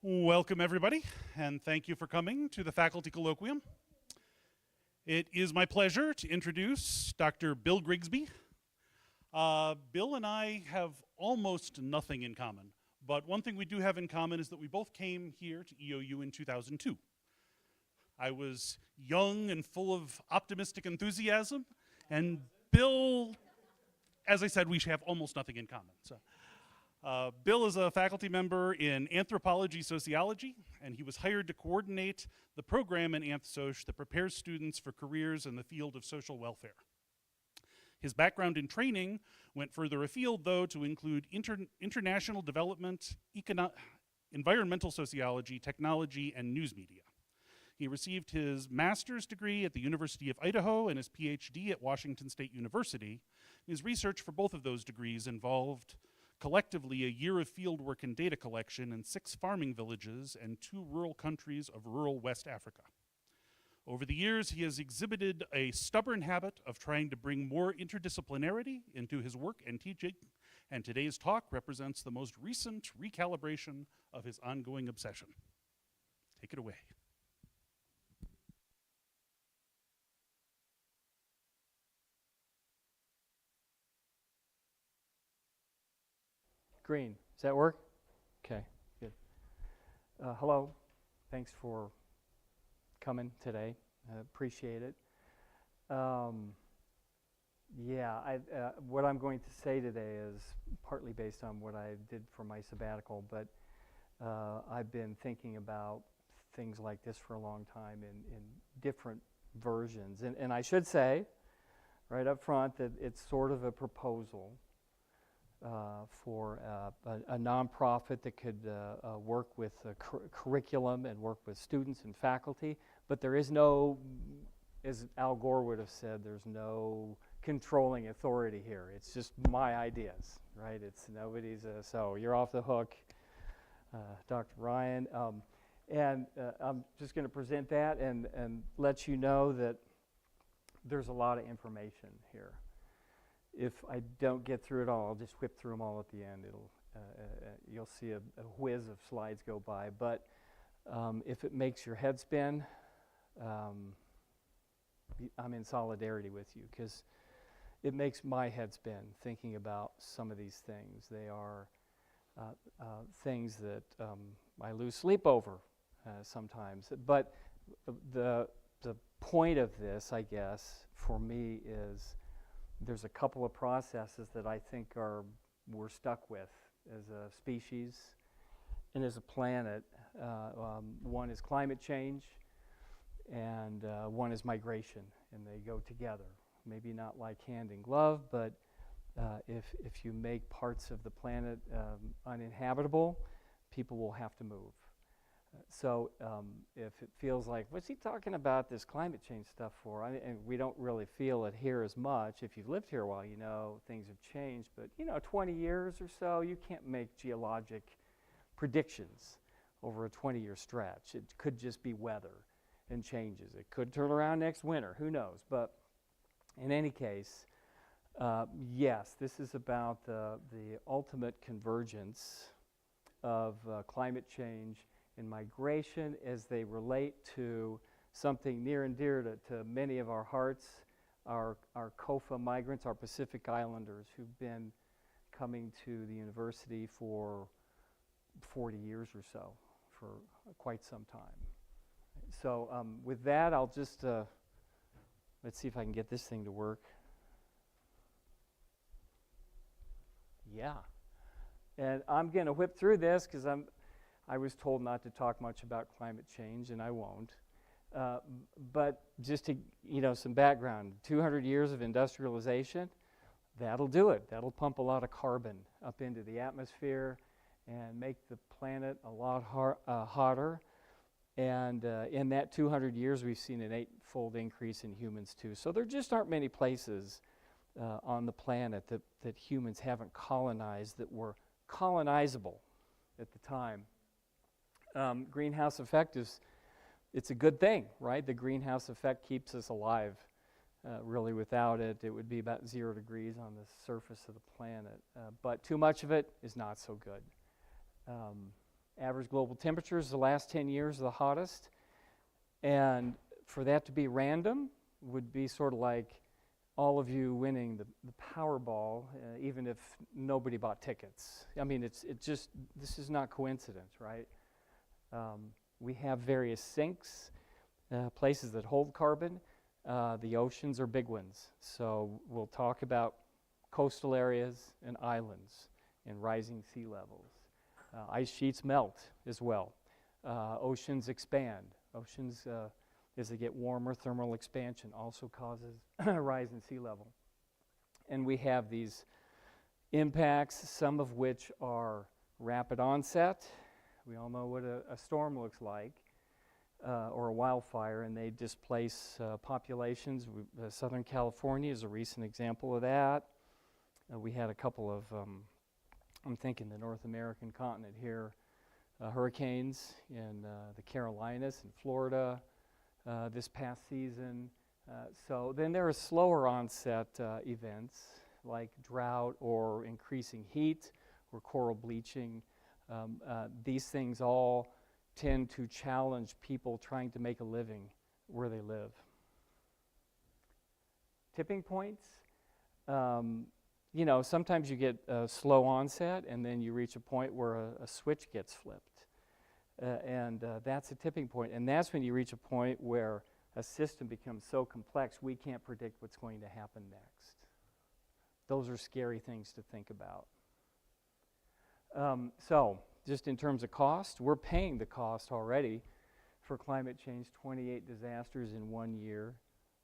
Welcome, everybody, and thank you for coming to the Faculty Colloquium. It is my pleasure to introduce Dr. Bill Grigsby. Bill and I have almost nothing in common, but one thing we do have in common is that we both came here to EOU in 2002. I was young and full of optimistic enthusiasm, and Bill, as I said, we have almost nothing in common. Bill is a faculty member in anthropology sociology, and he was hired to coordinate the program in AnthSoc that prepares students for careers in the field of social welfare. His background in training went further afield, though, to include international development, environmental sociology, technology, and news media. He received his master's degree at the University of Idaho and his PhD at Washington State University. His research for both of those degrees involved collectively a year of fieldwork and data collection in 6 farming villages and 2 rural countries of rural West Africa. Over the years, he has exhibited a stubborn habit of trying to bring more interdisciplinarity into his work and teaching, and today's talk represents the most recent recalibration of his ongoing obsession. Take it away. Green, does that work? Okay, good. Hello, thanks for coming today. I appreciate it. What I'm going to say today is partly based on what I did for my sabbatical, but I've been thinking about things like this for a long time in different versions. And I should say right up front that it's sort of a proposal for a nonprofit that could work with curriculum and work with students and faculty, but there is no, as Al Gore would have said, there's no controlling authority here. It's just my ideas, right? It's nobody's, so you're off the hook, Dr. Ryan. I'm just going to present that and let you know that there's a lot of information here. If I don't get through it all, I'll just whip through them all at the end. You'll see a whiz of slides go by. But if it makes your head spin, I'm in solidarity with you, because it makes my head spin thinking about some of these things. They are things that I lose sleep over sometimes. But the point of this, I guess, for me is there's a couple of processes that I think we're stuck with as a species and as a planet. One is climate change, and one is migration, and they go together. Maybe not like hand in glove, but if you make parts of the planet uninhabitable, people will have to move. So if it feels like, what's he talking about this climate change stuff for? And we don't really feel it here as much. If you've lived here a while, you know things have changed. But 20 years or so, you can't make geologic predictions over a 20-year stretch. It could just be weather and changes. It could turn around next winter. Who knows? But in any case, yes, this is about the ultimate convergence of climate change and migration as they relate to something near and dear to many of our hearts, our COFA migrants, our Pacific Islanders who've been coming to the university for 40 years or so, for quite some time. So with that, I'll just, let's see if I can get this thing to work. Yeah. And I'm going to whip through this because I was told not to talk much about climate change, and I won't. But just to, some background, 200 years of industrialization, that'll do it. That'll pump a lot of carbon up into the atmosphere and make the planet a lot hotter. And in that 200 years, we've seen an 8-fold increase in humans, too. So there just aren't many places on the planet that humans haven't colonized that were colonizable at the time. Greenhouse effect it's a good thing, right? The greenhouse effect keeps us alive. Really, without it, it would be about 0 degrees on the surface of the planet. But too much of it is not so good. Average global temperatures the last 10 years are the hottest. And for that to be random would be sort of like all of you winning the Powerball, even if nobody bought tickets. I mean, this is not coincidence, right? We have various sinks, places that hold carbon. The oceans are big ones. So we'll talk about coastal areas and islands and rising sea levels. Ice sheets melt as well. Oceans expand. Oceans, as they get warmer, thermal expansion also causes a rise in sea level. And we have these impacts, some of which are rapid onset. We all know what a storm looks like, or a wildfire, and they displace populations. Southern California is a recent example of that. We had a couple of, I'm thinking the North American continent here, hurricanes in the Carolinas and Florida this past season. So then there are slower onset events like drought or increasing heat or coral bleaching. These things all tend to challenge people trying to make a living where they live. Tipping points. You know, sometimes you get a slow onset and then you reach a point where a switch gets flipped. And that's a tipping point. And that's when you reach a point where a system becomes so complex we can't predict what's going to happen next. Those are scary things to think about. So, just in terms of cost, we're paying the cost already for climate change, 28 disasters in 1 year,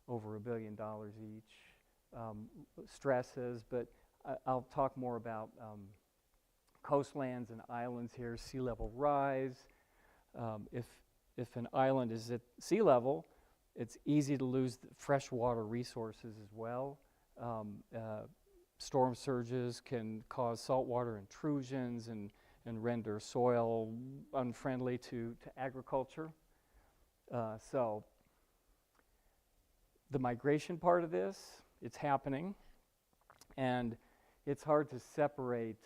over $1 billion each. Stresses, but I'll talk more about coastlands and islands here, sea level rise. If an island is at sea level, it's easy to lose freshwater resources as well. Storm surges can cause saltwater intrusions and render soil unfriendly to agriculture. So the migration part of this, it's happening, and it's hard to separate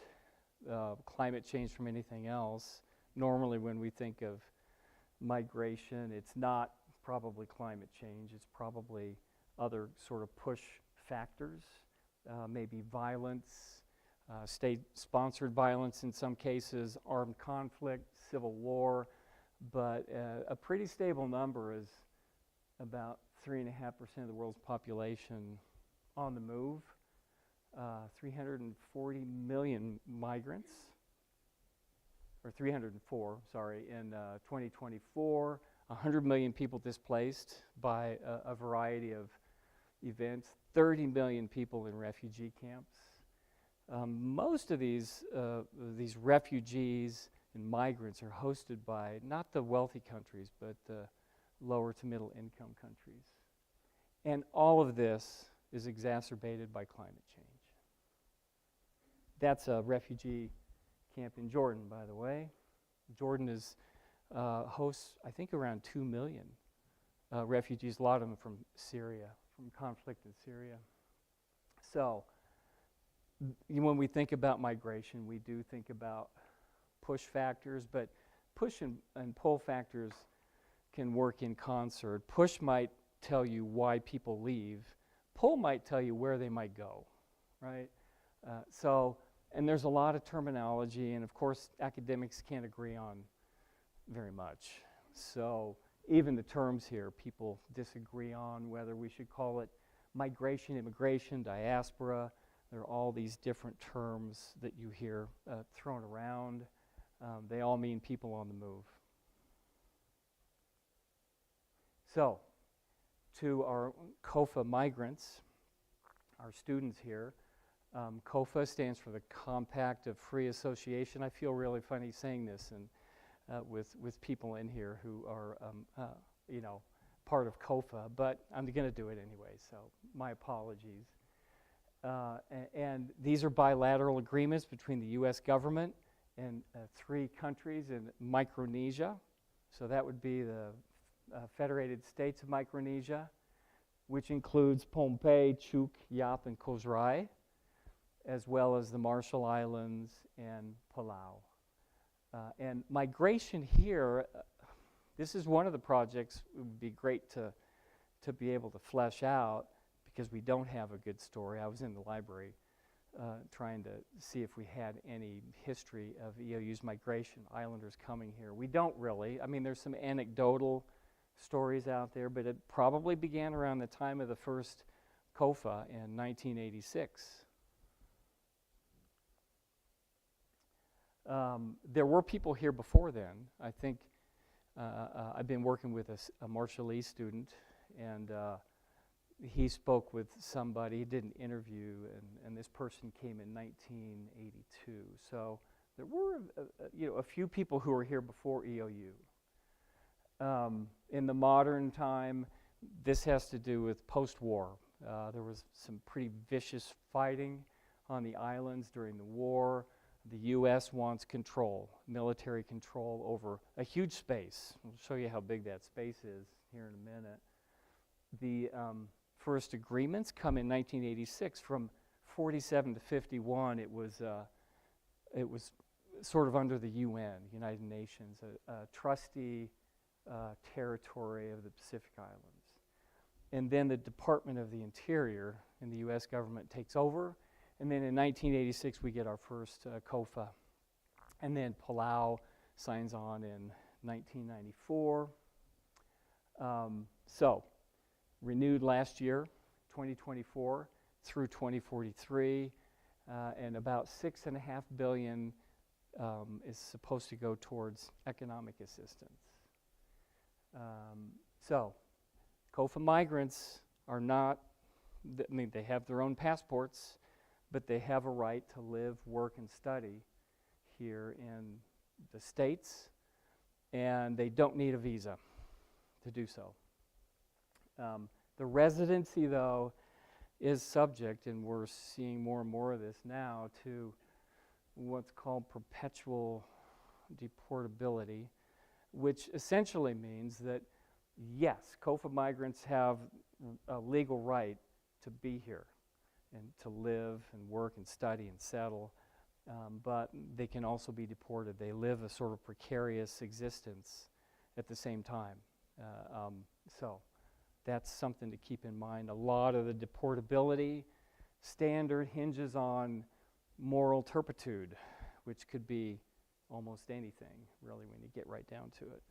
climate change from anything else. Normally when we think of migration, it's not probably climate change, it's probably other sort of push factors, maybe violence, state-sponsored violence in some cases, armed conflict, civil war, but a pretty stable number is about 3.5% of the world's population on the move, 340 million migrants, or 304, sorry, in 2024, 100 million people displaced by a variety of events, 30 million people in refugee camps. Most of these refugees and migrants are hosted by not the wealthy countries, but the lower to middle income countries. And all of this is exacerbated by climate change. That's a refugee camp in Jordan, by the way. Jordan hosts, I think, around 2 million refugees, a lot of them from Syria, from conflict in Syria. So, when we think about migration, we do think about push factors, but push and pull factors can work in concert. Push might tell you why people leave. Pull might tell you where they might go, right? And there's a lot of terminology, and of course, academics can't agree on very much. So even the terms here, people disagree on whether we should call it migration, immigration, diaspora. There are all these different terms that you hear thrown around. They all mean people on the move. So, to our COFA migrants, our students here, COFA stands for the Compact of Free Association. I feel really funny saying this and with people in here who are, part of COFA, but I'm going to do it anyway, so my apologies. And these are bilateral agreements between the U.S. government and 3 countries in Micronesia. So that would be the Federated States of Micronesia, which includes Pohnpei, Chuuk, Yap, and Kozhrai, as well as the Marshall Islands and Palau. And migration here, this is one of the projects it would be great to be able to flesh out because we don't have a good story. I was in the library trying to see if we had any history of EOU's migration, islanders coming here. We don't really. I mean, there's some anecdotal stories out there, but it probably began around the time of the first COFA in 1986. There were people here before then. I think I've been working with a Marshallese student, and he spoke with somebody. He did an interview, and this person came in 1982. So there were a few people who were here before EOU. In the modern time, this has to do with post-war. There was some pretty vicious fighting on the islands during the war. The U.S. wants control, military control over a huge space. I'll show you how big that space is here in a minute. The first agreements come in 1986. From 47 to 51, it was sort of under the UN, United Nations, a trustee territory of the Pacific Islands. And then the Department of the Interior in the U.S. government takes over. And then in 1986, we get our first COFA. And then Palau signs on in 1994. So, renewed last year, 2024, through 2043. And about $6.5 billion is supposed to go towards economic assistance. So, COFA migrants are not, they have their own passports, but they have a right to live, work, and study here in the States, and they don't need a visa to do so. The residency, though, is subject, and we're seeing more and more of this now, to what's called perpetual deportability, which essentially means that, yes, COFA migrants have a legal right to be here and to live and work and study and settle, but they can also be deported. They live a sort of precarious existence at the same time. So that's something to keep in mind. A lot of the deportability standard hinges on moral turpitude, which could be almost anything, really, when you get right down to it.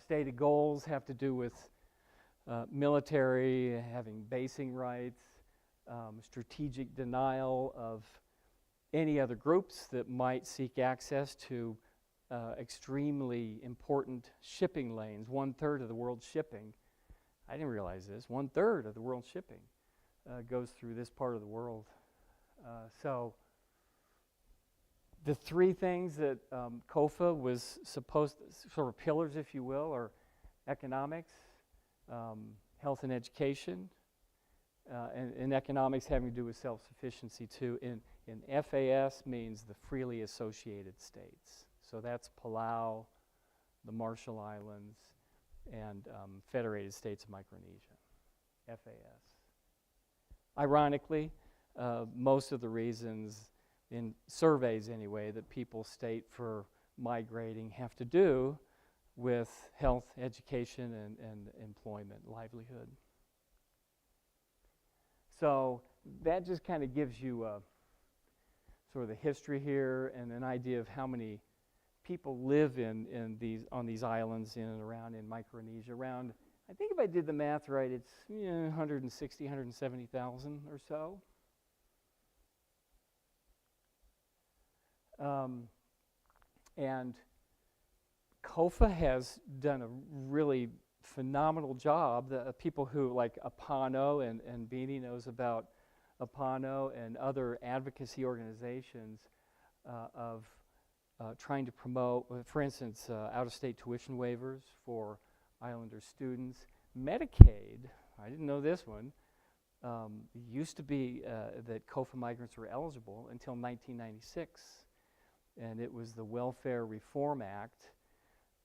Stated goals have to do with military, having basing rights, strategic denial of any other groups that might seek access to extremely important shipping lanes. 1/3 of the world's shipping, I didn't realize this, 1/3 of the world's shipping goes through this part of the world. So the three things that COFA was supposed to, sort of pillars, if you will, are economics, health and education, and economics having to do with self-sufficiency too. In FAS means the freely associated states. So that's Palau, the Marshall Islands, and Federated States of Micronesia, FAS. Ironically, most of the reasons in surveys anyway that people state for migrating have to do with health, education, and employment, livelihood. So that just kind of gives you sort of the history here and an idea of how many people live on these islands in and around in Micronesia. Around, I think if I did the math right, it's 160, 170,000 or so. And COFA has done a really phenomenal job. The people who, like Apano and Beanie knows about Apano and other advocacy organizations of trying to promote, for instance, out-of-state tuition waivers for Islander students. Medicaid, I didn't know this one, used to be that COFA migrants were eligible until 1996. And it was the Welfare Reform Act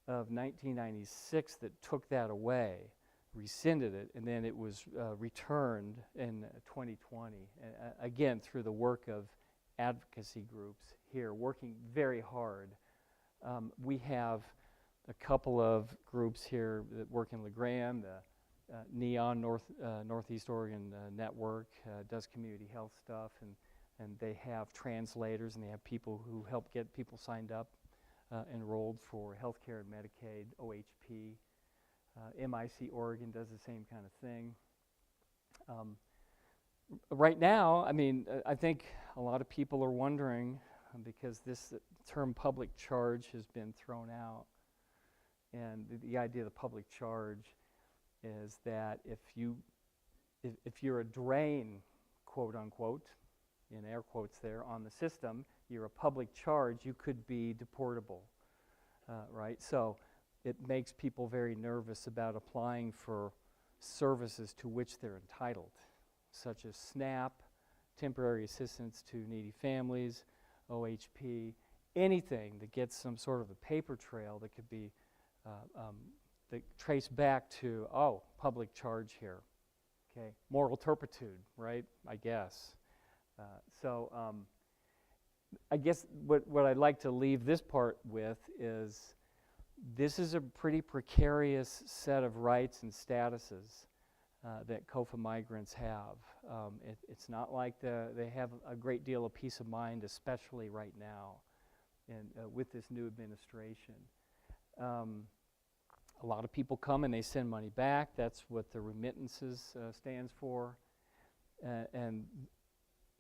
of 1996 that took that away, rescinded it, and then it was returned in 2020, again through the work of advocacy groups here working very hard. We have a couple of groups here that work in LeGrand, the Neon Northeast Oregon Network does community health stuff, and they have translators, and they have people who help get people signed up, enrolled for healthcare and Medicaid, OHP. MIC Oregon does the same kind of thing. Right now, I mean, I think a lot of people are wondering, because this term public charge has been thrown out, and the idea of the public charge is that if you're a drain, quote unquote, in air quotes there, on the system, you're a public charge, you could be deportable, right? So it makes people very nervous about applying for services to which they're entitled, such as SNAP, temporary assistance to needy families, OHP, anything that gets some sort of a paper trail that could be that trace back to, oh, public charge here, okay? Moral turpitude, right, I guess. I guess what I'd like to leave this part with is this is a pretty precarious set of rights and statuses that COFA migrants have. It's not like they have a great deal of peace of mind, especially right now and with this new administration. A lot of people come and they send money back. That's what the remittances stands for. And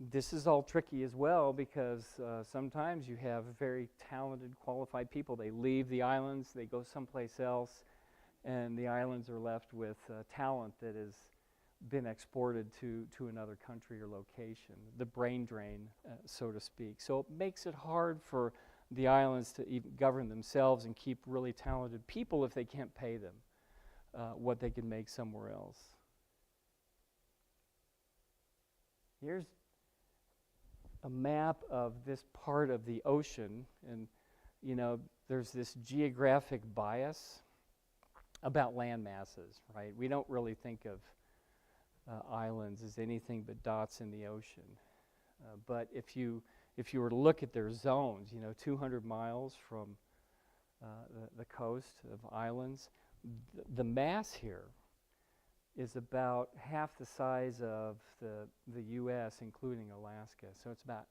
this is all tricky as well, because sometimes you have very talented, qualified people. They leave the islands, they go someplace else, and the islands are left with talent that has been exported to another country or location, the brain drain, so to speak. So it makes it hard for the islands to even govern themselves and keep really talented people if they can't pay them what they can make somewhere else. Here's a map of this part of the ocean, and you know, there's this geographic bias about land masses, right? We don't really think of islands as anything but dots in the ocean. But if you were to look at their zones, you know, 200 miles from the coast of islands, the mass here is about half the size of the U.S., including Alaska. So it's about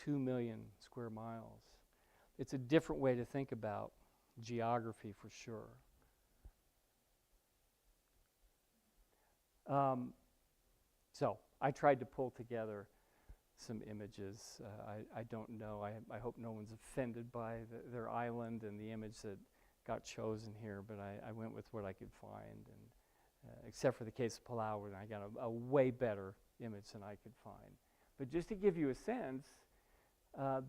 2 million square miles. It's a different way to think about geography for sure. So I tried to pull together some images. I don't know. I hope no one's offended by their island and the image that got chosen here, but I went with what I could find, and except for the case of Palau, where I got a way better image than I could find. But just to give you a sense,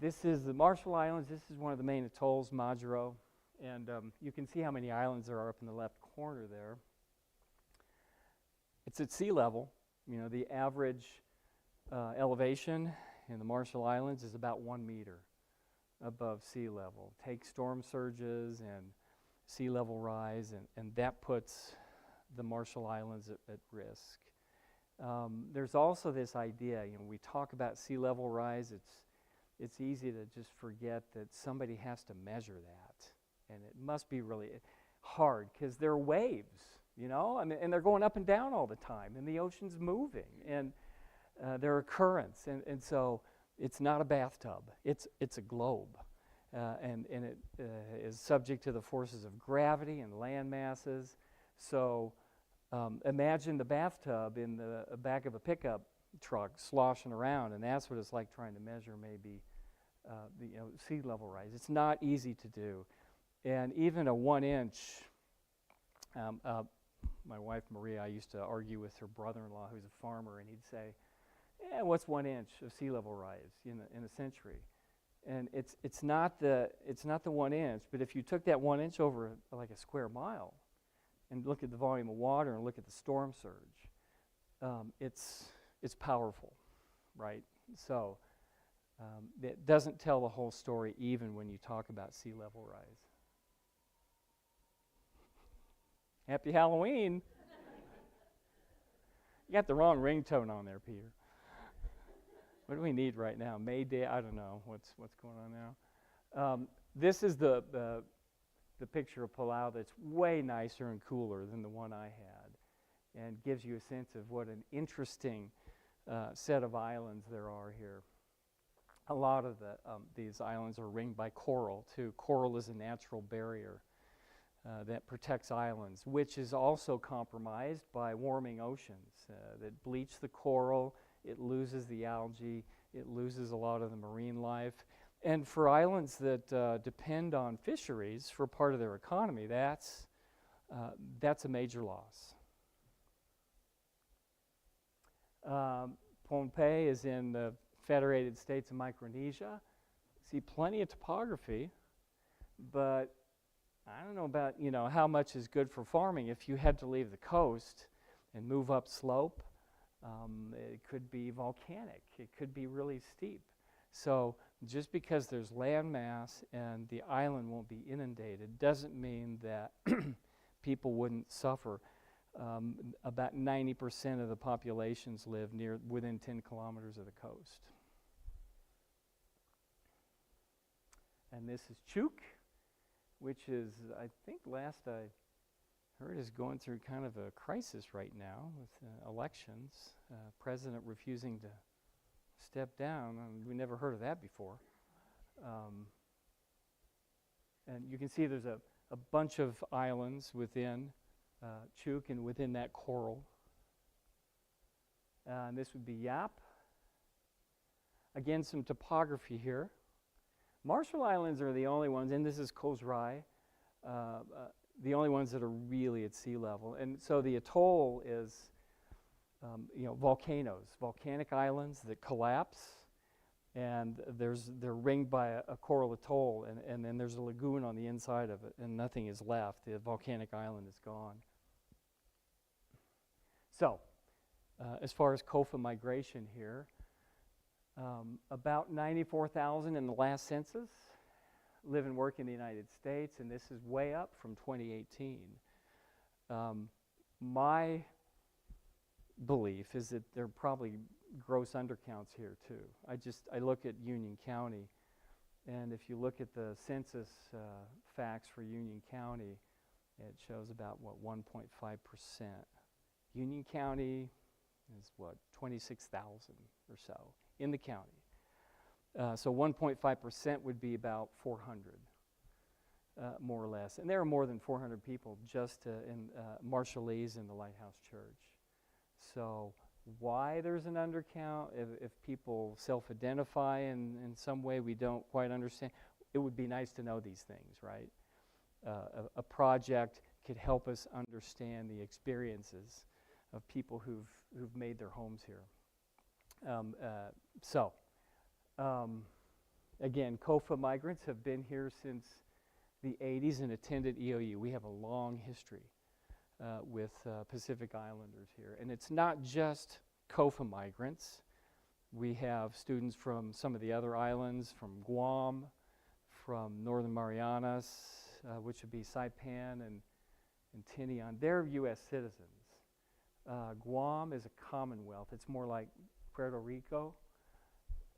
this is the Marshall Islands. This is one of the main atolls, Majuro, and you can see how many islands there are up in the left corner there. It's at sea level. You know, the average elevation in the Marshall Islands is about 1 meter above sea level. Take storm surges and sea level rise, and that puts the Marshall Islands at risk. There's also this idea, you know, we talk about sea level rise, it's easy to just forget that somebody has to measure that, and it must be really hard because there are waves, you know, and they're going up and down all the time, and the ocean's moving, and there are currents, and so it's not a bathtub, it's a globe, and it is subject to the forces of gravity and land masses. So imagine the bathtub in the back of a pickup truck sloshing around, and that's what it's like trying to measure maybe the sea level rise. It's not easy to do, and even a 1 inch. My wife Maria, I used to argue with her brother-in-law, who's a farmer, and he'd say, "What's 1 inch of sea level rise in a century?" And it's not the 1 inch, but if you took that 1 inch over like a square mile, and look at the volume of water and look at the storm surge, it's powerful, right? So it doesn't tell the whole story even when you talk about sea level rise. Happy Halloween. You got the wrong ringtone on there, Peter. What do we need right now? May Day? I don't know what's going on now. This is the picture of Palau that's way nicer and cooler than the one I had, and gives you a sense of what an interesting set of islands there are here. A lot of these islands are ringed by coral too. Coral is a natural barrier that protects islands, which is also compromised by warming oceans that bleach the coral. It loses the algae. It loses a lot of the marine life. And for islands that depend on fisheries for part of their economy, that's a major loss. Pohnpei is in the Federated States of Micronesia. See plenty of topography, but I don't know about, how much is good for farming. If you had to leave the coast and move up slope, it could be volcanic. It could be really steep. So just because there's land mass and the island won't be inundated doesn't mean that people wouldn't suffer. About 90% of the populations live within 10 kilometers of the coast. And this is Chuuk, which is, I think last I heard, is going through kind of a crisis right now with elections. President refusing to step down. We never heard of that before. And you can see there's a bunch of islands within Chuuk and within that coral. And this would be Yap. Again, some topography here. Marshall Islands are the only ones, and this is Kozrai, the only ones that are really at sea level. And so the atoll is, volcanoes, volcanic islands that collapse, and they're ringed by a coral atoll, and then there's a lagoon on the inside of it, and nothing is left. The volcanic island is gone. So, as far as COFA migration here, about 94,000 in the last census live and work in the United States, and this is way up from 2018. My belief is that there are probably gross undercounts here too. I look at Union County, and if you look at the census facts for Union County, it shows about 1.5%. Union County is 26,000 or so in the county. So 1.5% would be about 400, more or less. And there are more than 400 people just in Marshallese in the Lighthouse Church. So why there's an undercount, if people self-identify in some way we don't quite understand, it would be nice to know these things, right? A project could help us understand the experiences of people who've made their homes here. Again, COFA migrants have been here since the 80s and attended EOU. We have a long history with Pacific Islanders here. And it's not just COFA migrants. We have students from some of the other islands, from Guam, from Northern Marianas, which would be Saipan and Tinian. They're U.S. citizens. Guam is a commonwealth. It's more like Puerto Rico.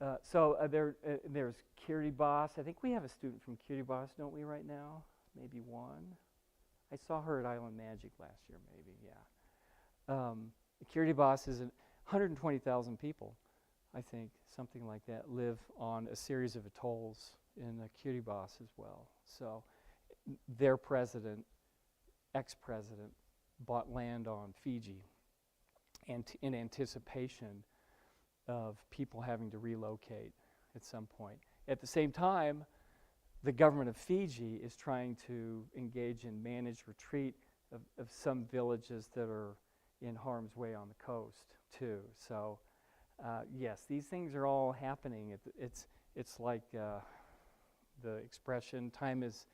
There's Kiribati. I think we have a student from Kiribati, don't we, right now? Maybe one. I saw her at Island Magic last year, maybe, yeah. Kiribati is 120,000 people, I think, something like that, live on a series of atolls in Kiribati as well. So their president, ex-president, bought land on Fiji in anticipation of people having to relocate at some point. At the same time, the government of Fiji is trying to engage in managed retreat of some villages that are in harm's way on the coast too. So yes, these things are all happening. It's like the expression, time is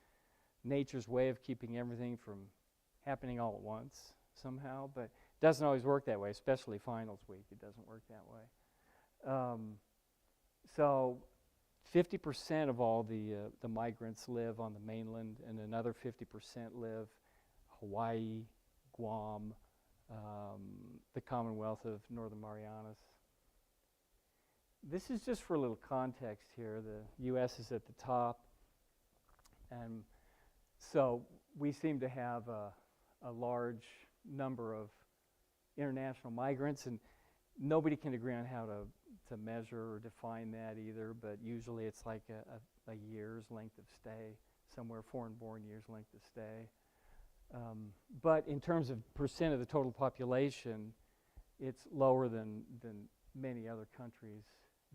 nature's way of keeping everything from happening all at once somehow, but it doesn't always work that way, especially finals week. It doesn't work that way. So 50% of all the migrants live on the mainland, and another 50% live Hawaii, Guam, the Commonwealth of Northern Marianas. this is just for a little context here. The U.S. is at the top, and so we seem to have a large number of international migrants, and nobody can agree on how to measure or define that either, but usually it's like a year's length of stay, somewhere foreign-born years length of stay. But in terms of percent of the total population, it's lower than many other countries.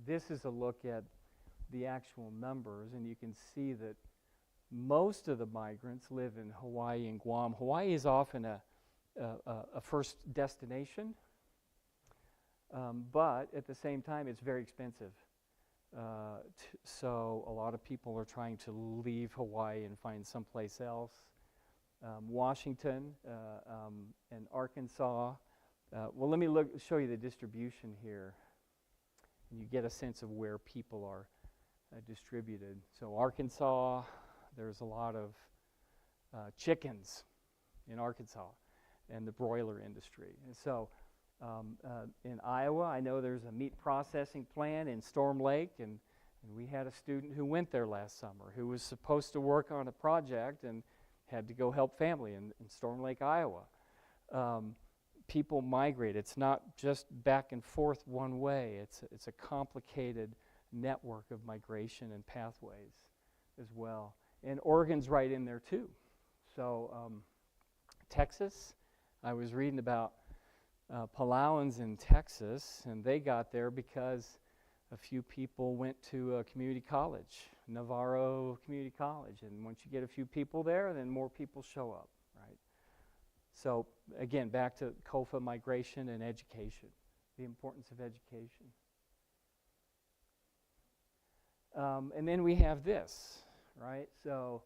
This is a look at the actual numbers, and you can see that most of the migrants live in Hawaii and Guam. Hawaii is often a first destination, but at the same time it's very expensive. So a lot of people are trying to leave Hawaii and find someplace else. Washington and Arkansas. Well, let me show you the distribution here, and you get a sense of where people are distributed. So Arkansas, there's a lot of chickens in Arkansas and the broiler industry. And so in Iowa, I know there's a meat processing plant in Storm Lake, and we had a student who went there last summer who was supposed to work on a project and had to go help family in Storm Lake, Iowa. People migrate. It's not just back and forth one way. It's a complicated network of migration and pathways as well. And Oregon's right in there too. So Texas, I was reading about Palauans in Texas, and they got there because a few people went to a community college, Navarro Community College, and once you get a few people there, then more people show up, right? So again, back to COFA migration and education, the importance of education. And then we have this, right? So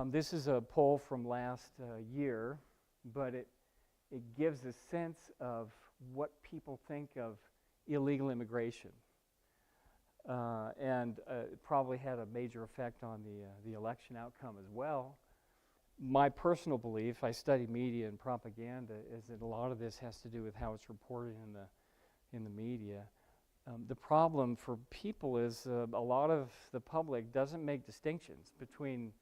this is a poll from last year, but it gives a sense of what people think of illegal immigration. And it probably had a major effect on the election outcome as well. My personal belief, I study media and propaganda, is that a lot of this has to do with how it's reported in the media. The problem for people is a lot of the public doesn't make distinctions between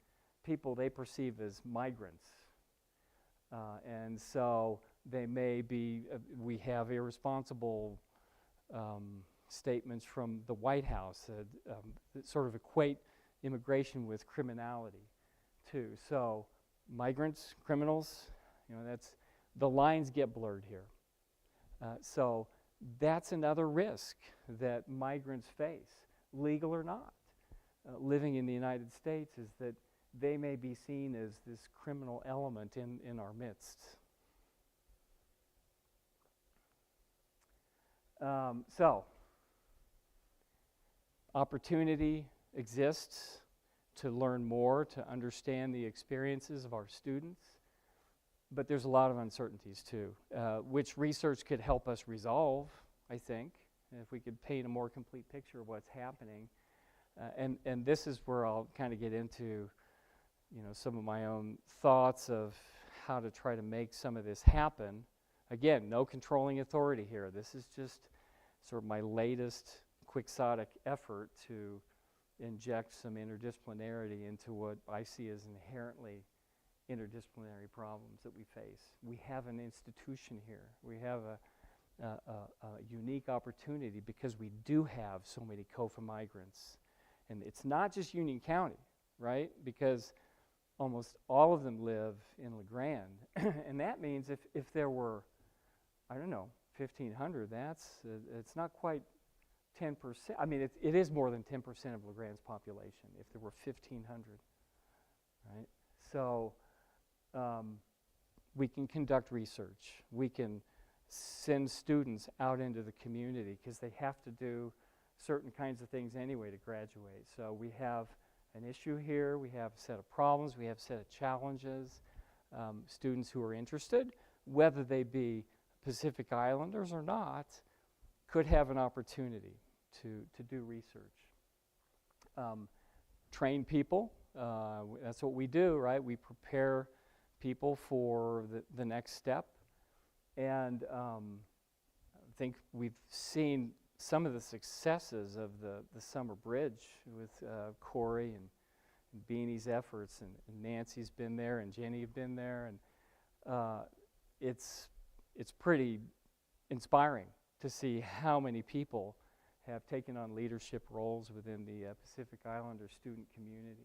people they perceive as migrants. And so they may be, we have irresponsible statements from the White House that sort of equate immigration with criminality too. So migrants, criminals, the lines get blurred here. So that's another risk that migrants face, legal or not, living in the United States, is that they may be seen as this criminal element in our midst. So, opportunity exists to learn more, to understand the experiences of our students, but there's a lot of uncertainties too, which research could help us resolve, I think, if we could paint a more complete picture of what's happening. And this is where I'll kind of get into some of my own thoughts of how to try to make some of this happen. Again, no controlling authority here. This is just sort of my latest quixotic effort to inject some interdisciplinarity into what I see as inherently interdisciplinary problems that we face. We have an institution here. We have a unique opportunity because we do have so many COFA migrants. And it's not just Union County, right? Because almost all of them live in La Grande. And that means if there were, I don't know, 1,500, it's not quite 10%. I mean, it is more than 10% of La Grande's population if there were 1,500, right? So we can conduct research. We can send students out into the community because they have to do certain kinds of things anyway to graduate. So we have an issue here, we have a set of problems, we have a set of challenges. Students who are interested, whether they be Pacific Islanders or not, could have an opportunity to do research. Train people, that's what we do, right? We prepare people for the next step. And I think we've seen some of the successes of the summer bridge with Corey and Beanie's efforts, and Nancy's been there, and Jenny have been there, and it's pretty inspiring to see how many people have taken on leadership roles within the Pacific Islander student community.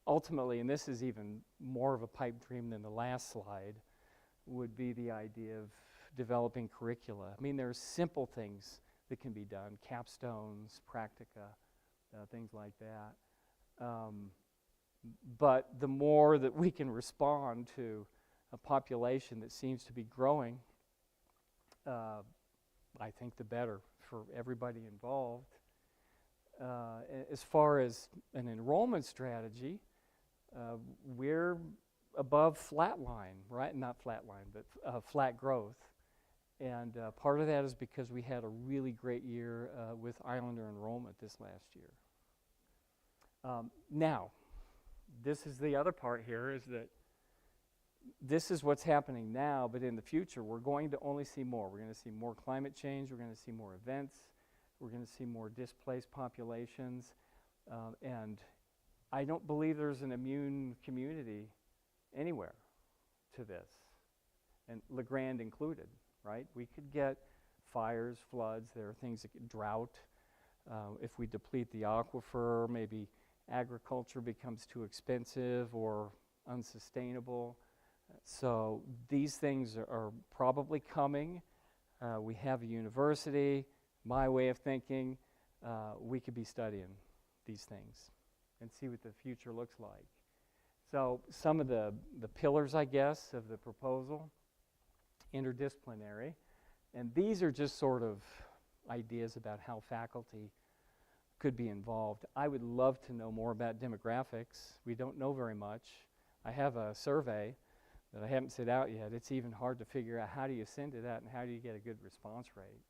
Ultimately, and this is even more of a pipe dream than the last slide, would be the idea of developing curricula. I mean, there are simple things that can be done, capstones, practica, things like that. But the more that we can respond to a population that seems to be growing, I think the better for everybody involved. As far as an enrollment strategy, we're above flat line, right? Not flat line, but flat growth. And part of that is because we had a really great year with Islander enrollment this last year. Now, this is the other part here, is that this is what's happening now, but in the future, we're going to only see more. We're going to see more climate change, we're going to see more events, we're going to see more displaced populations, and I don't believe there's an immune community anywhere to this, and LeGrand included, right? We could get fires, floods, there are things that get drought. If we deplete the aquifer, maybe agriculture becomes too expensive or unsustainable. So these things are probably coming. We have a university. My way of thinking, we could be studying these things and see what the future looks like. So some of the pillars, I guess, of the proposal: interdisciplinary. And these are just sort of ideas about how faculty could be involved. I would love to know more about demographics. We don't know very much. I have a survey that I haven't sent out yet. It's even hard to figure out how do you send it out and how do you get a good response rate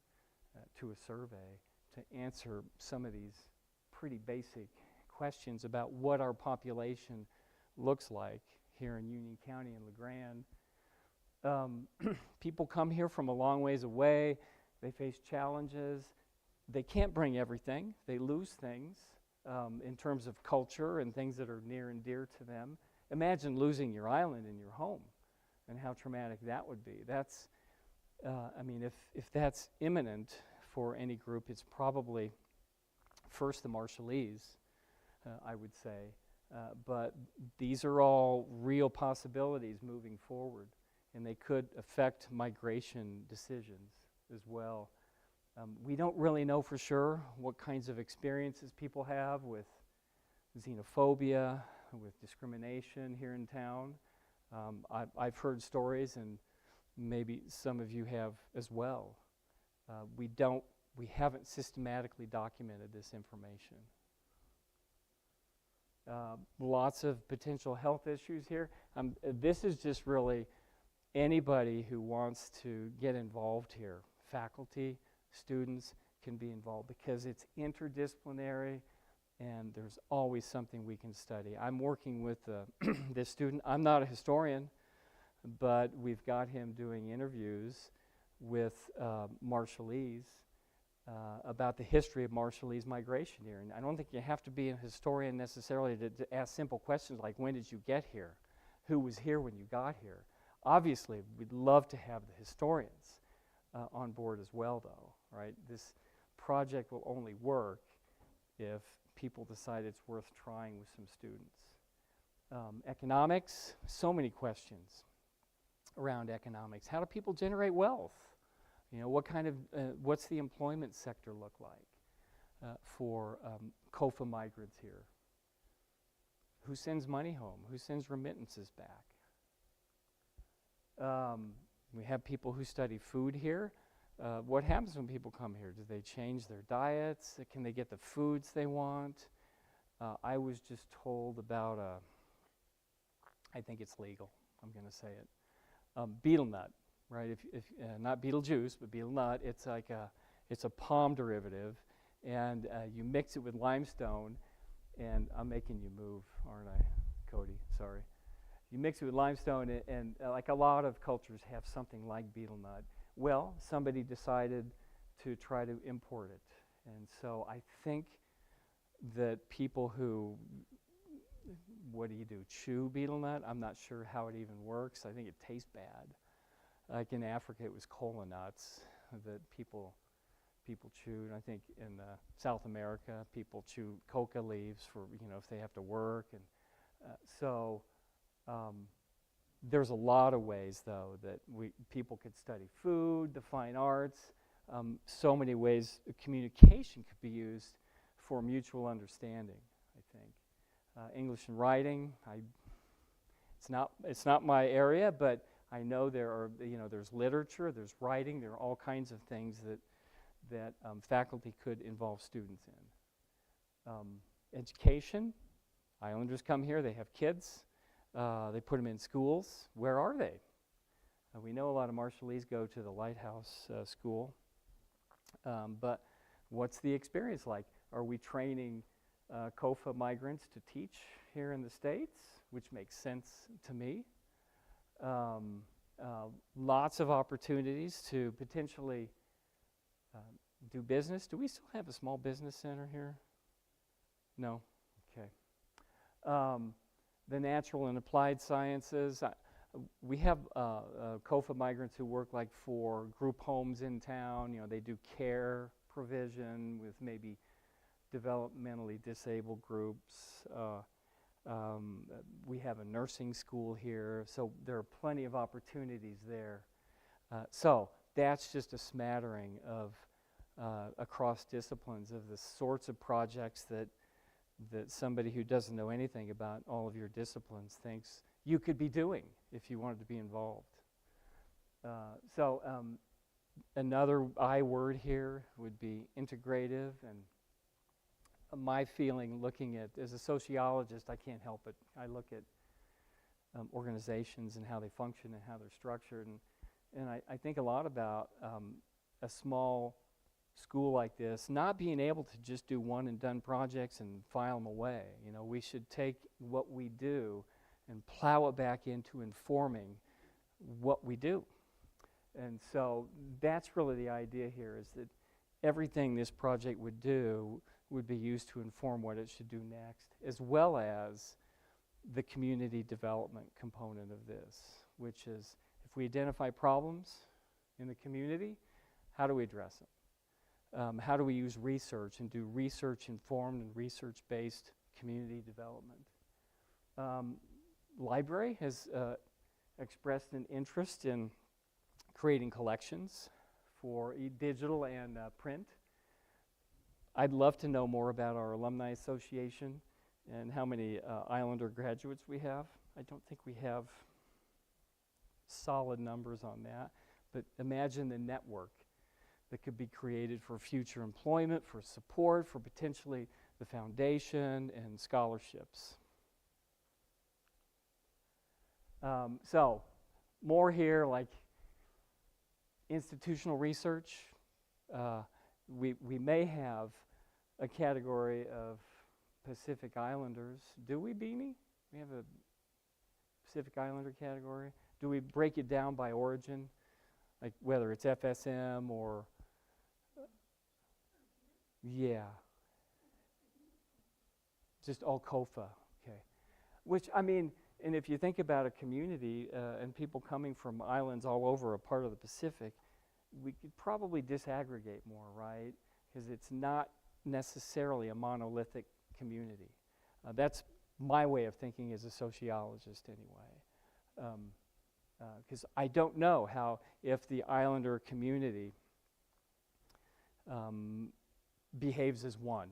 to a survey to answer some of these pretty basic questions about what our population looks like here in Union County and LeGrand. People come here from a long ways away. They face challenges. They can't bring everything. They lose things in terms of culture and things that are near and dear to them. Imagine losing your island and your home and how traumatic that would be. That's, I mean, if that's imminent for any group, it's probably first the Marshallese, I would say. But these are all real possibilities moving forward, and they could affect migration decisions as well. We don't really know for sure what kinds of experiences people have with xenophobia, with discrimination here in town. I've heard stories, and maybe some of you have as well. We haven't systematically documented this information. Lots of potential health issues here. This is just really anybody who wants to get involved here. Faculty, students can be involved because it's interdisciplinary and there's always something we can study. I'm working with this student. I'm not a historian, but we've got him doing interviews with Marshallese about the history of Marshallese migration here. And I don't think you have to be a historian necessarily to ask simple questions like, when did you get here? Who was here when you got here? Obviously, we'd love to have the historians on board as well, though, right? This project will only work if people decide it's worth trying with some students. Economics, so many questions around economics. How do people generate wealth? You know, what kind of, what's the employment sector look like for COFA migrants here? Who sends money home? Who sends remittances back? We have people who study food here. What happens when people come here? Do they change their diets? Can they get the foods they want? I was just told about I think it's legal, I'm going to say it, betel nut, right? If not Beetlejuice, but betel nut. It's like it's a palm derivative, and you mix it with limestone, and I'm making you move, aren't I, Cody? Sorry. you mix it with limestone, and like a lot of cultures have something like betel nut. Well, somebody decided to try to import it. And so I think that people who, what do you do, chew betel nut? I'm not sure how it even works. I think it tastes bad. Like in Africa, it was cola nuts that people chewed. I think in South America, people chew coca leaves for, if they have to work. And so there's a lot of ways, though, that people could study food, the fine arts, so many ways communication could be used for mutual understanding, I think. English and writing, it's not my area, but I know there's literature, there's writing, there are all kinds of things that faculty could involve students in. Education, Islanders come here, they have kids, they put them in schools. Where are they? We know a lot of Marshallese go to the Lighthouse School, but what's the experience like? Are we training COFA migrants to teach here in the States, which makes sense to me? Lots of opportunities to potentially do business. Do we still have a small business center here? No? Okay. The natural and applied sciences. We have COFA migrants who work like for group homes in town. They do care provision with maybe developmentally disabled groups. We have a nursing school here, so there are plenty of opportunities there. So that's just a smattering of across disciplines of the sorts of projects that somebody who doesn't know anything about all of your disciplines thinks you could be doing if you wanted to be involved. So another I word here would be integrative, and my feeling looking at, as a sociologist, I can't help it. I look at organizations and how they function and how they're structured, and I think a lot about a small school like this not being able to just do one and done projects and file them away. We should take what we do and plow it back into informing what we do. And so that's really the idea here, is that everything this project would do would be used to inform what it should do next, as well as the community development component of this, which is if we identify problems in the community, how do we address them? How do we use research and do research-informed and research-based community development? Library has expressed an interest in creating collections for digital and print. I'd love to know more about our alumni association and how many Islander graduates we have. I don't think we have solid numbers on that, but imagine the network that could be created for future employment, for support, for potentially the foundation and scholarships. So more here, like institutional research. We may have a category of Pacific Islanders. Do we, Beanie? We have a Pacific Islander category. Do we break it down by origin, like whether it's FSM or just all COFA, okay. Which, I mean, and if you think about a community and people coming from islands all over a part of the Pacific, we could probably disaggregate more, right? Because it's not necessarily a monolithic community. That's my way of thinking as a sociologist anyway. Because I don't know how, if the Islander community behaves as one,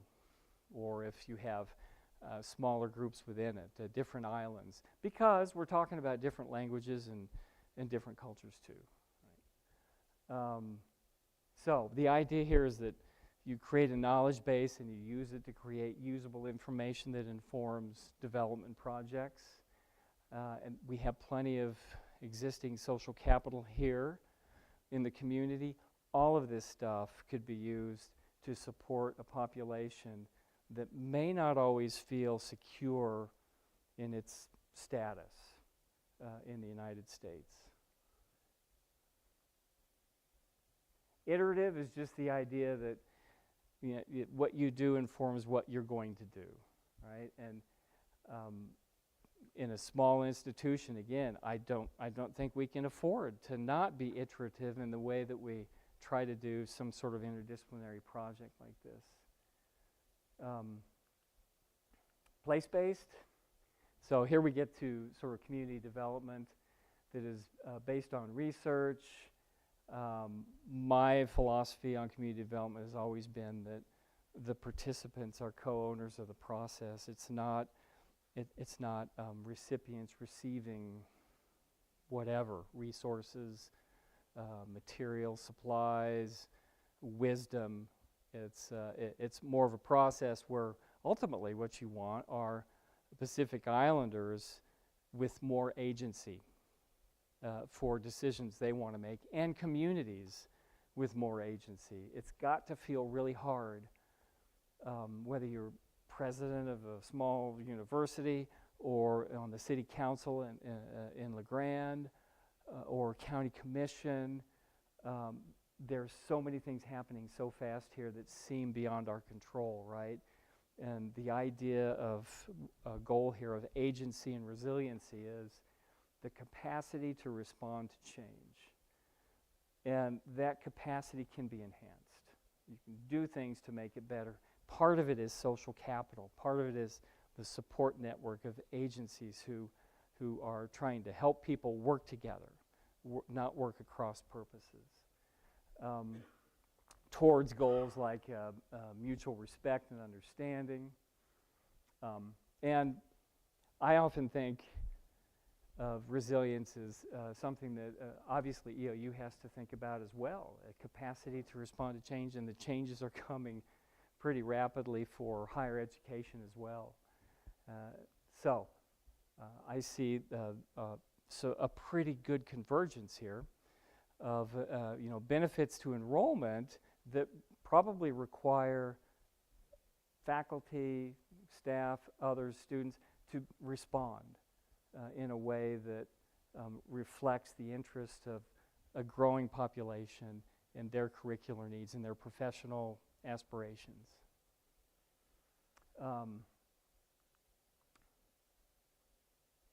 or if you have smaller groups within it, different islands, because we're talking about different languages and different cultures too. Right? So the idea here is that you create a knowledge base and you use it to create usable information that informs development projects. And we have plenty of existing social capital here in the community. All of this stuff could be used to support a population that may not always feel secure in its status. in the United States. Iterative is just the idea that what you do informs what you're going to do, right? And in a small institution, again, I don't think we can afford to not be iterative in the way that we try to do some sort of interdisciplinary project like this. Place-based. So here we get to sort of community development that is based on research. My philosophy on community development has always been that the participants are co-owners of the process. It's not recipients receiving whatever, resources, material, supplies, wisdom. It's more of a process where ultimately what you want are Pacific Islanders with more agency for decisions they want to make, and communities with more agency. It's got to feel really hard, whether you're president of a small university or on the city council in La Grande or county commission. There's so many things happening so fast here that seem beyond our control, right? And the idea of a goal here of agency and resiliency is the capacity to respond to change. And that capacity can be enhanced. You can do things to make it better. Part of it is social capital. Part of it is the support network of agencies who are trying to help people work together, not work across purposes, towards goals like mutual respect and understanding. And I often think of resilience as something that obviously EOU has to think about as well, a capacity to respond to change, and the changes are coming pretty rapidly for higher education as well. So I see so a pretty good convergence here of benefits to enrollment that probably require faculty, staff, others, students to respond in a way that reflects the interest of a growing population and their curricular needs and their professional aspirations.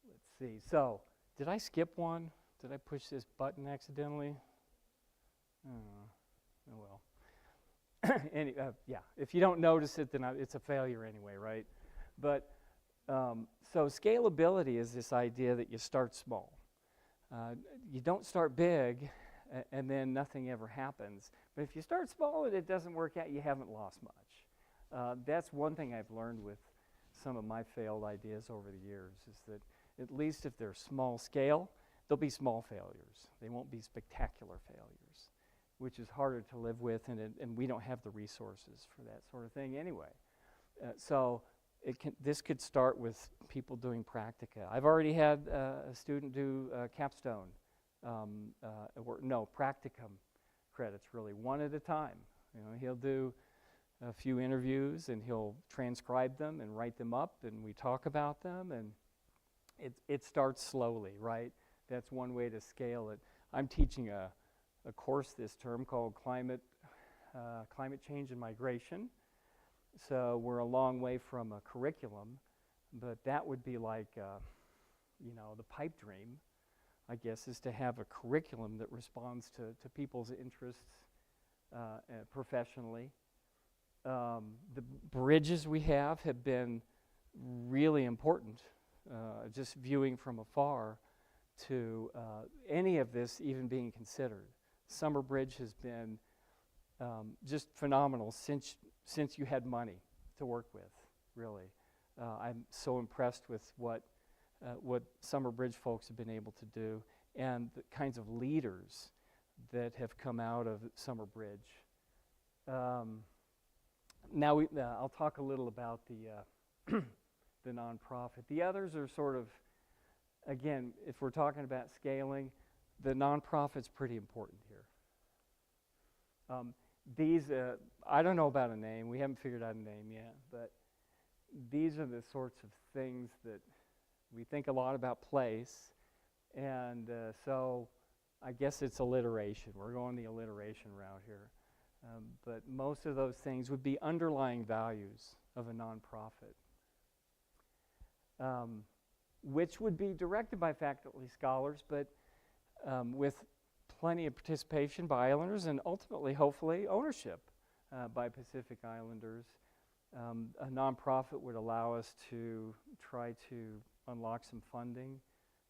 Let's see. So, did I skip one? Did I push this button accidentally? Oh well. Yeah, if you don't notice it, then it's a failure anyway, right? But so scalability is this idea that you start small. You don't start big and then nothing ever happens. But if you start small and it doesn't work out, you haven't lost much. That's one thing I've learned with some of my failed ideas over the years, is that at least if they're small scale, they'll be small failures. They won't be spectacular failures, which is harder to live with, and we don't have the resources for that sort of thing anyway. So this could start with people doing practica. I've already had a student do capstone, practicum credits, really, one at a time. He'll do a few interviews and he'll transcribe them and write them up, and we talk about them, and it starts slowly, right? That's one way to scale it. I'm teaching a course this term called Climate Change and Migration. So we're a long way from a curriculum, but that would be like, the pipe dream, I guess, is to have a curriculum that responds to people's interests professionally. The bridges we have been really important, just viewing from afar to any of this even being considered. Summer Bridge has been just phenomenal since you had money to work with, really. I'm so impressed with what Summer Bridge folks have been able to do, and the kinds of leaders that have come out of Summer Bridge. Now I'll talk a little about the the nonprofit. The others are sort of, again, if we're talking about scaling, the nonprofit's pretty important here. These, I don't know about a name. We haven't figured out a name yet, but these are the sorts of things that we think a lot about place, And so I guess it's alliteration. We're going the alliteration route here. But most of those things would be underlying values of a nonprofit, which would be directed by faculty scholars, but with plenty of participation by Islanders and ultimately, hopefully, ownership by Pacific Islanders. A nonprofit would allow us to try to unlock some funding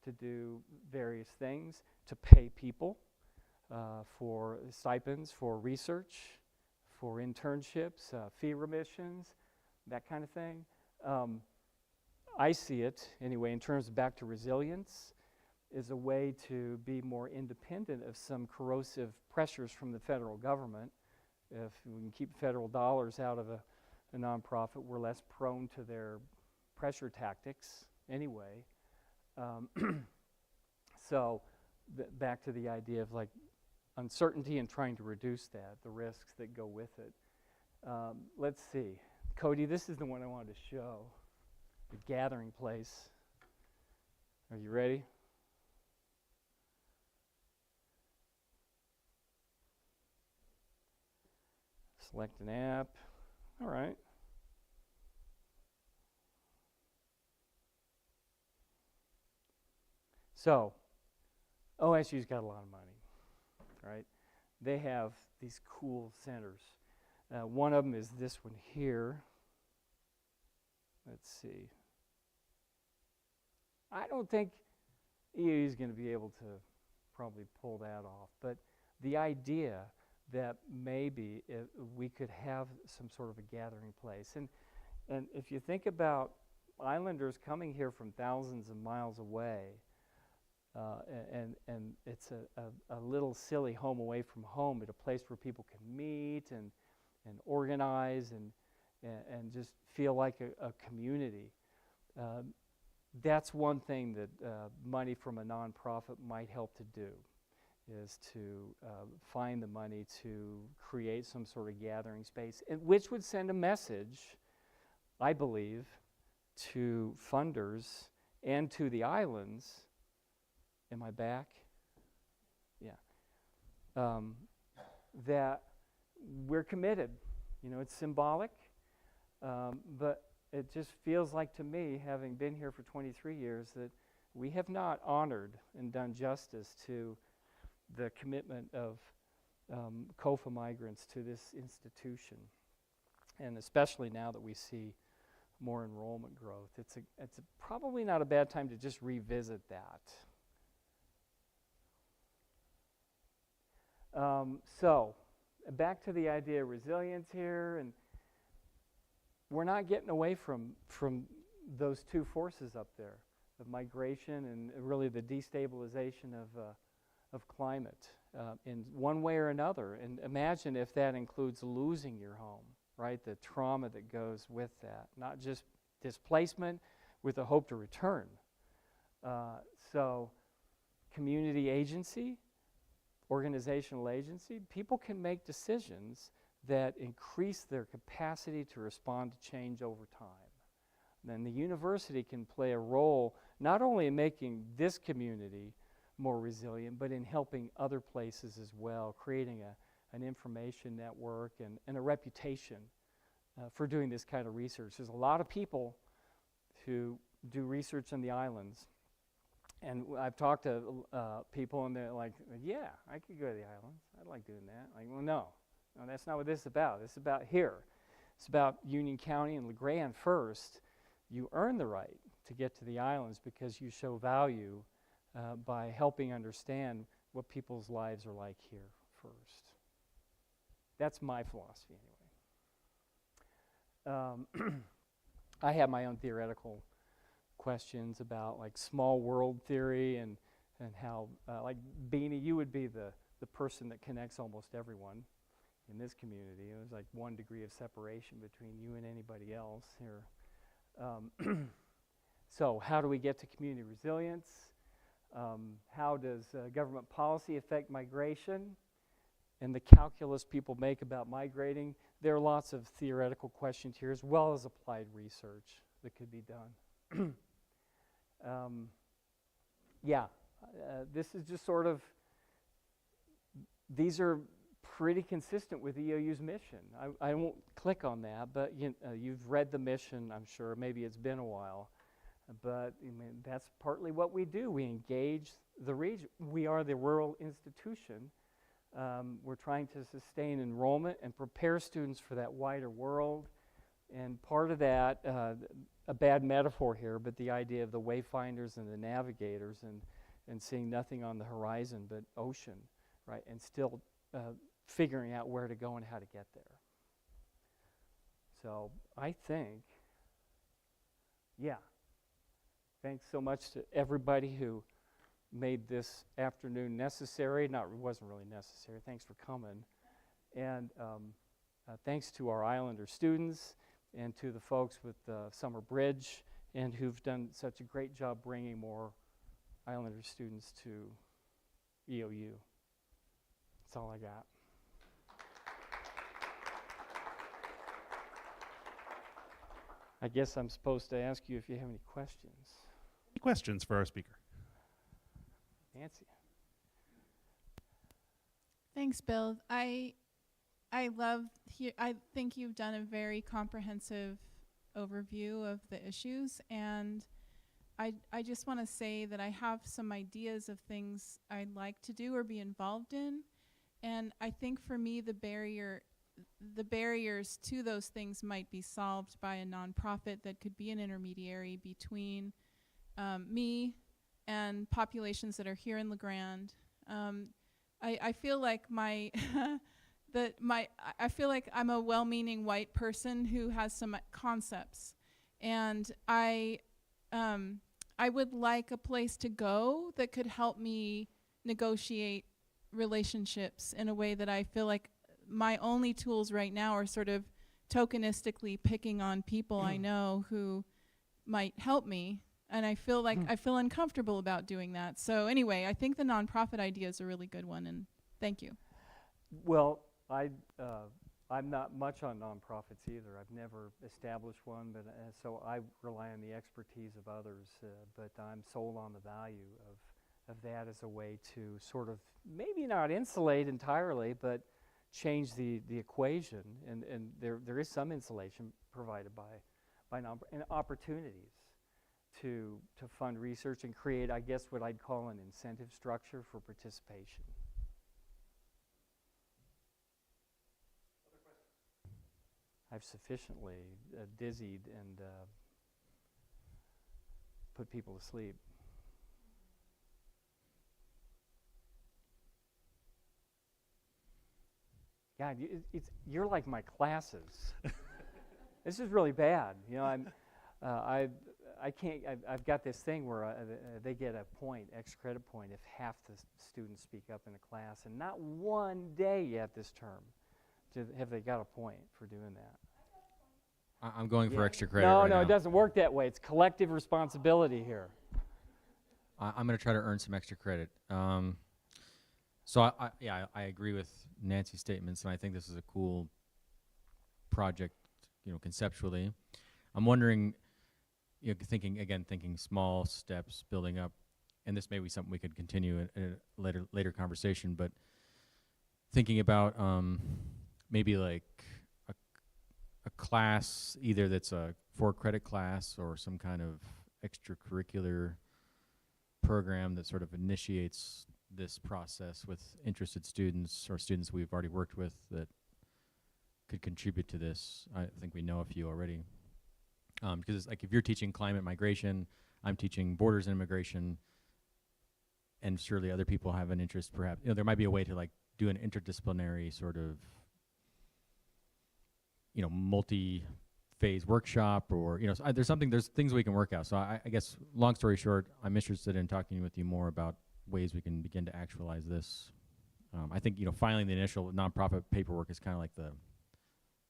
to do various things, to pay people for stipends, for research, for internships, fee remissions, that kind of thing. I see it, anyway, in terms of back to resilience, is a way to be more independent of some corrosive pressures from the federal government. If we can keep federal dollars out of a nonprofit, we're less prone to their pressure tactics anyway. So back to the idea of like uncertainty and trying to reduce that, the risks that go with it. Let's see. Cody, this is the one I wanted to show, the gathering place. Are you ready? Select an app. All right. So, OSU's got a lot of money, right? They have these cool centers. One of them is this one here. Let's see. I don't think EOU is going to be able to probably pull that off, but the idea that maybe we could have some sort of a gathering place. And if you think about Islanders coming here from thousands of miles away, and it's a little silly home away from home, but a place where people can meet and organize and just feel like a community. That's one thing that money from a nonprofit might help to do, is to find the money to create some sort of gathering space, which would send a message, I believe, to funders and to the islands. Am I back? Yeah. That we're committed. You know, it's symbolic, but it just feels like to me, having been here for 23 years, that we have not honored and done justice to the commitment of COFA migrants to this institution. And especially now that we see more enrollment growth, it's probably not a bad time to just revisit that. So, back to the idea of resilience here, and we're not getting away from those two forces up there, of migration and really the destabilization of climate in one way or another. And imagine if that includes losing your home, right? The trauma that goes with that, not just displacement with a hope to return. So, community agency, organizational agency, people can make decisions that increase their capacity to respond to change over time. Then the university can play a role not only in making this community more resilient, but in helping other places as well, creating an information network and a reputation for doing this kind of research. There's a lot of people who do research on the islands. And I've talked to people, and they're like, yeah, I could go to the islands. I'd like doing that. Like, well, no, that's not what this is about. This is about here. It's about Union County and LeGrand first. You earn the right to get to the islands because you show value by helping understand what people's lives are like here first. That's my philosophy, anyway. I have my own theoretical questions about like small world theory and how like Beanie, you would be the person that connects almost everyone in this community. There's like 1 degree of separation between you and anybody else here. So how do we get to community resilience? How does government policy affect migration and the calculus people make about migrating? There are lots of theoretical questions here as well as applied research that could be done. Yeah, this is just sort of, these are pretty consistent with EOU's mission. I won't click on that, but you've read the mission, I'm sure. Maybe it's been a while. But I mean, that's partly what we do. We engage the region. We are the rural institution. We're trying to sustain enrollment and prepare students for that wider world. And part of that, a bad metaphor here, but the idea of the wayfinders and the navigators and seeing nothing on the horizon but ocean, right? And still figuring out where to go and how to get there. So I think, yeah, thanks so much to everybody who made this afternoon necessary. It wasn't really necessary. Thanks for coming. And thanks to our Islander students and to the folks with Summer Bridge and who've done such a great job bringing more Islander students to EOU. That's all I got. I guess I'm supposed to ask you if you have any questions. Any questions for our speaker? Nancy. Thanks, Bill. I think you've done a very comprehensive overview of the issues, and I just want to say that I have some ideas of things I'd like to do or be involved in, and I think for me the barriers to those things might be solved by a nonprofit that could be an intermediary between me and populations that are here in La Grande. I feel like I feel like I'm a well-meaning white person who has some concepts, and I would like a place to go that could help me negotiate relationships in a way that I feel like my only tools right now are sort of tokenistically picking on people I know who might help me, and I feel like I feel uncomfortable about doing that. So anyway, I think the nonprofit idea is a really good one, and thank you. Well, I'm not much on nonprofits either. I've never established one, but so I rely on the expertise of others. But I'm sold on the value of that as a way to sort of maybe not insulate entirely, but change the equation. And there is some insulation provided by and opportunities to fund research and create, I guess, what I'd call an incentive structure for participation. I've sufficiently dizzied and put people to sleep. God, you're like my classes. This is really bad. You know, I can't. I've got this thing where they get a point, extra credit point, if half the students speak up in a class, and not one day yet this term have they got a point for doing that. I'm going for extra credit. No, right now. it doesn't work that way. It's collective responsibility here. I'm going to try to earn some extra credit. So I agree with Nancy's statements, and I think this is a cool project, conceptually. I'm wondering, thinking small steps, building up, and this may be something we could continue in a later conversation, but thinking about maybe like a class, either that's a 4-credit class or some kind of extracurricular program that sort of initiates this process with interested students or students we've already worked with that could contribute to this. I think we know a few already. Because it's like if you're teaching climate migration, I'm teaching borders and immigration, and surely other people have an interest perhaps. There might be a way to like do an interdisciplinary sort of multi-phase workshop, or so there's things we can work out. So I guess long story short, I'm interested in talking with you more about ways we can begin to actualize this. I think filing the initial nonprofit paperwork is kind of like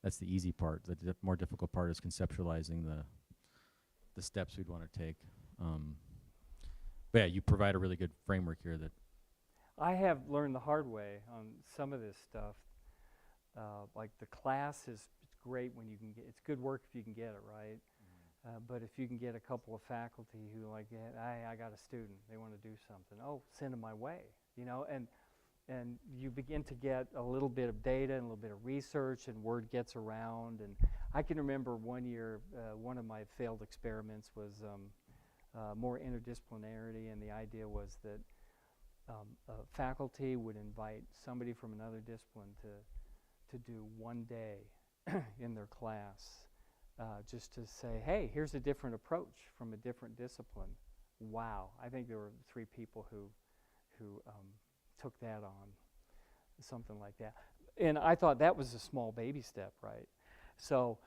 that's the easy part. The more difficult part is conceptualizing the steps we'd want to take. But yeah, you provide a really good framework here that I have learned the hard way on some of this stuff. Like the class it's great when you can get, it's good work if you can get it right. But if you can get a couple of faculty who like, I got a student, they want to do something, oh, send them my way, you know, and you begin to get a little bit of data and a little bit of research, and word gets around. And I can remember one year, one of my failed experiments was more interdisciplinarity, and the idea was that faculty would invite somebody from another discipline to do one day in their class, just to say, hey, here's a different approach from a different discipline. Wow, I think there were 3 people who took that on, something like that. And I thought that was a small baby step, right? So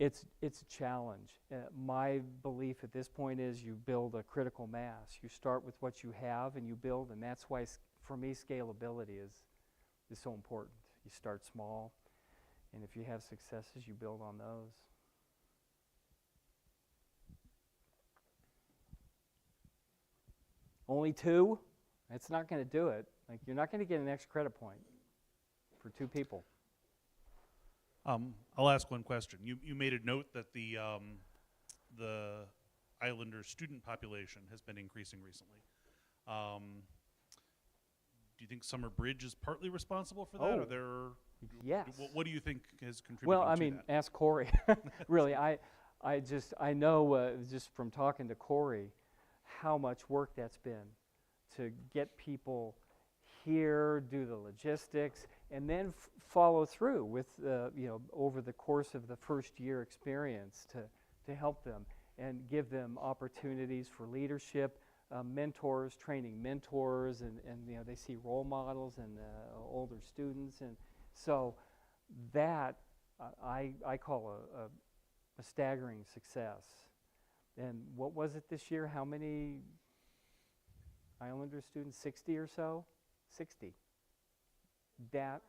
it's a challenge. My belief at this point is you build a critical mass. You start with what you have and you build, and that's why, for me, scalability is so important. You start small, and if you have successes, you build on those. Only 2? That's not going to do it. Like, you're not going to get an extra credit point for 2 people. I'll ask one question. You made a note that the Islander student population has been increasing recently. Do you think Summer Bridge is partly responsible for that? Oh, Or there? yes. What do you think has contributed? Well, I to mean, that? ask Corey. Really, I know just from talking to Corey how much work that's been to get people here, do the logistics, and then follow through with, over the course of the first year experience to help them and give them opportunities for leadership, mentors, training mentors, and they see role models and older students. And so that I call a staggering success. And what was it this year? How many Islander students? 60 or so? 60. That.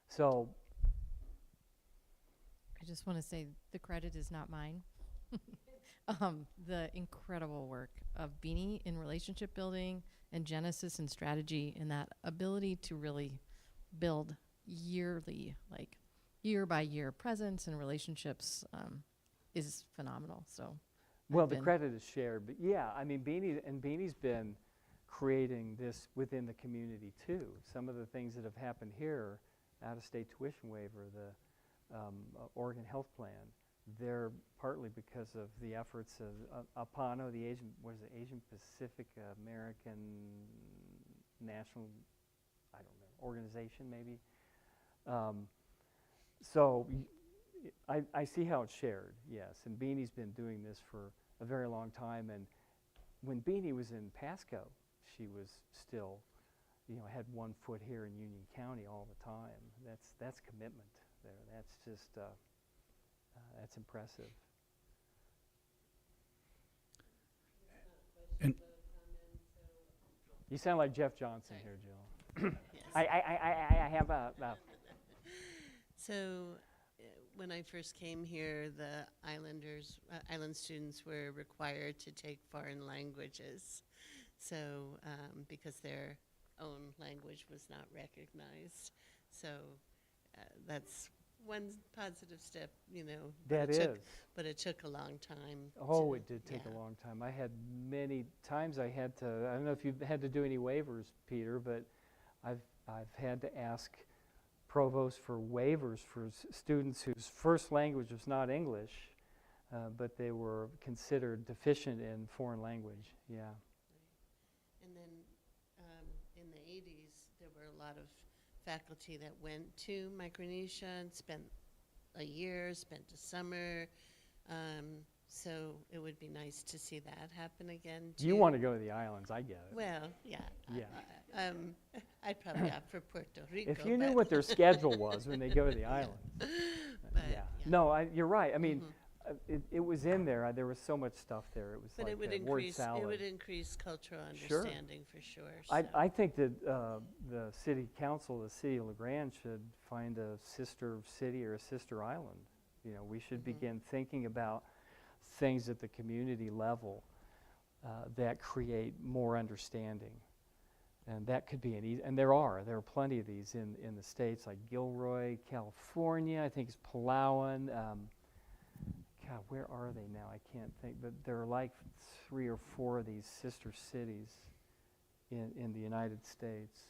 So. I just want to say the credit is not mine. The incredible work of Beanie in relationship building and Genesis and strategy, and that ability to really build yearly, like year by year presence and relationships is phenomenal. So, Well, the credit is shared, but yeah, I mean, Beanie's been creating this within the community too. Some of the things that have happened here, out-of-state tuition waiver, the Oregon Health Plan, they're partly because of the efforts of APANO, the Asian Pacific American National, I don't know, organization maybe. So I see how it's shared, yes, and Beanie's been doing this for a very long time, and when Beanie was in Pasco, she was still, had one foot here in Union County all the time. That's commitment there. That's just, that's impressive. And You sound like Jeff Johnson here, Jill. Yes. I have a So when I first came here, the island students were required to take foreign languages. So because their own language was not recognized. So that's one positive step, That is. But it took a long time. Oh, it did take a long time. I had many times I don't know if you've had to do any waivers, Peter, but I've had to ask provosts for waivers for students whose first language was not English, but they were considered deficient in foreign language. Yeah. And then in the 80s, there were a lot of faculty that went to Micronesia and spent a year, spent a summer. So it would be nice to see that happen again, too. You want to go to the islands, I get it. Well, yeah. Yeah. I'd probably opt for Puerto Rico. If you knew but- what their schedule was when they go to the islands. But, Yeah. No, you're right. I mean, it was in there. There was so much stuff there. It was But like it would a word increase. salad. It would increase cultural Sure. understanding for sure. I think that the city council, the city of LeGrand, should find a sister city or a sister island. We should begin thinking about things at the community level that create more understanding. And that could be and there are plenty of these in the States, like Gilroy, California, I think it's Palawan. God, where are they now? I can't think, but there are like 3 or 4 of these sister cities in the United States.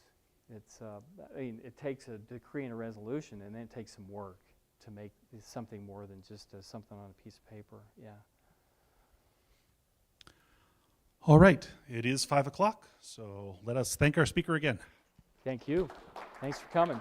It's, I mean, it takes a decree and a resolution, and then it takes some work to make this something more than just something on a piece of paper. Yeah. All right, it is 5 o'clock, so let us thank our speaker again. Thank you. Thanks for coming.